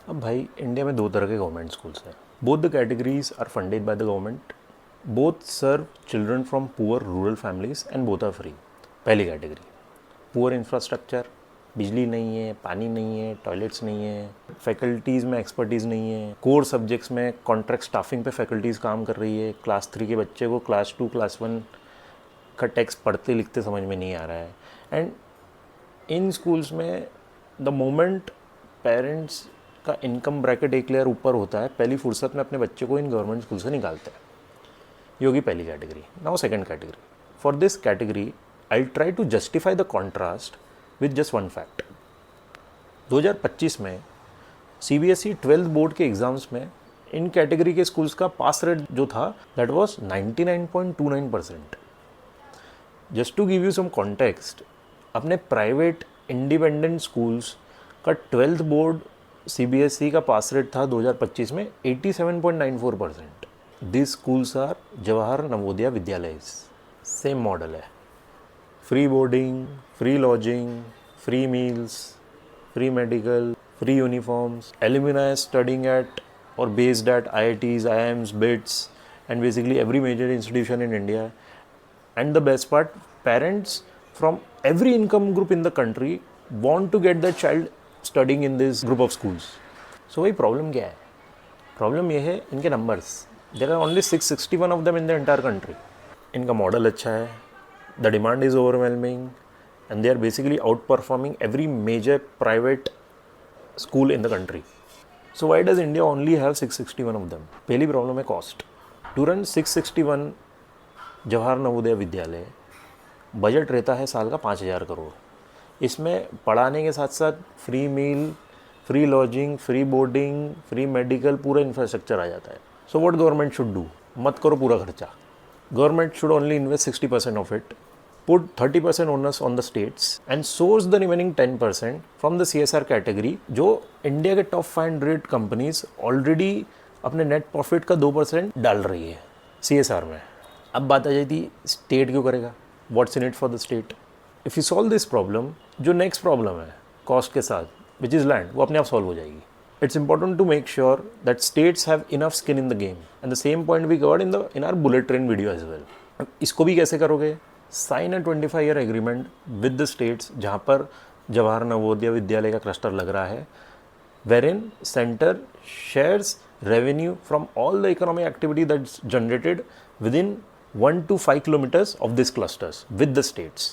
अब भाई इंडिया में दो तरह के गवर्नमेंट स्कूल्स हैं। Both the categories are funded by the government, both serve children from poor rural families and both are free. पहली कैटेगरी, पुअर इंफ्रास्ट्रक्चर, बिजली नहीं है, पानी नहीं है, टॉयलेट्स नहीं है, फैकल्टीज़ में एक्सपर्टीज़ नहीं है, कोर सब्जेक्ट्स में कॉन्ट्रैक्ट स्टाफिंग पे फैकल्टीज़ काम कर रही है, क्लास 3 के बच्चे को क्लास 2 क्लास 1 का टेक्स्ट पढ़ते लिखते समझ में नहीं आ रहा है। एंड इन स्कूल्स में द मोमेंट पेरेंट्स का इनकम ब्रैकेट एक लेयर ऊपर होता है, पहली फुर्सत में अपने बच्चे को इन गवर्नमेंट स्कूल से निकालते हैं। ये होगी पहली category. Now second category. For this category I try to justify the contrast with just one fact. 2025 में सीबीएसई 12th बोर्ड के एग्ज़ाम्स में इन कैटेगरी के स्कूल्स का पास रेट जो था that was 99.29%। Just to give you some context, अपने private independent schools का 12th board CBSE का पास रेट था 2025 में 87.94%। This schools are Jawahar Navodaya Vidyalaya. Same model है, free boarding, free lodging, free meals, free medical, free uniforms, alumni studying at or based at IITs, IIMs, BITS, and basically every major institution in India. And the best part, parents from every income group in the country want to get their child studying in this group of schools. So वही problem क्या है? Problem ये है इनके numbers. There are only 661 of them in the entire country. इनका model अच्छा है, the demand is overwhelming, and they are basically outperforming every major private school in the country. So why does India only have 661 of them? पहली problem है cost. To run 661 Jawahar Navodaya Vidyalaya budget रहता है साल का 5,000 करोड़। इसमें पढ़ाने के साथ साथ free meal, free lodging, free boarding, free medical, पूरा इंफ्रास्ट्रक्चर आ जाता है। So what government should do? मत करो पूरा खर्चा। Government should only invest 60% of it, put 30% onus on the states and source the remaining 10% from the CSR category, जो India के टॉप 500 कंपनीज ऑलरेडी अपने नेट प्रॉफिट का 2% डाल रही है CSR में। अब बात आ जाती स्टेट क्यों करेगा, what's in it for the state. If you solve this problem, जो नेक्स्ट प्रॉब्लम है कॉस्ट के साथ विच इज़ लैंड, वो अपने आप सॉल्व हो जाएगी। It's important to make sure that states have enough skin in the game, and the same point we covered in our bullet train video as well. इसको भी कैसे करोगे? Sign a 25-year agreement with the states, जहाँ पर जवाहर नवोदय विद्यालय का cluster लग रहा है, wherein centre shares revenue from all the economic activity that's generated within 1 to 5 kilometers of these clusters with the states.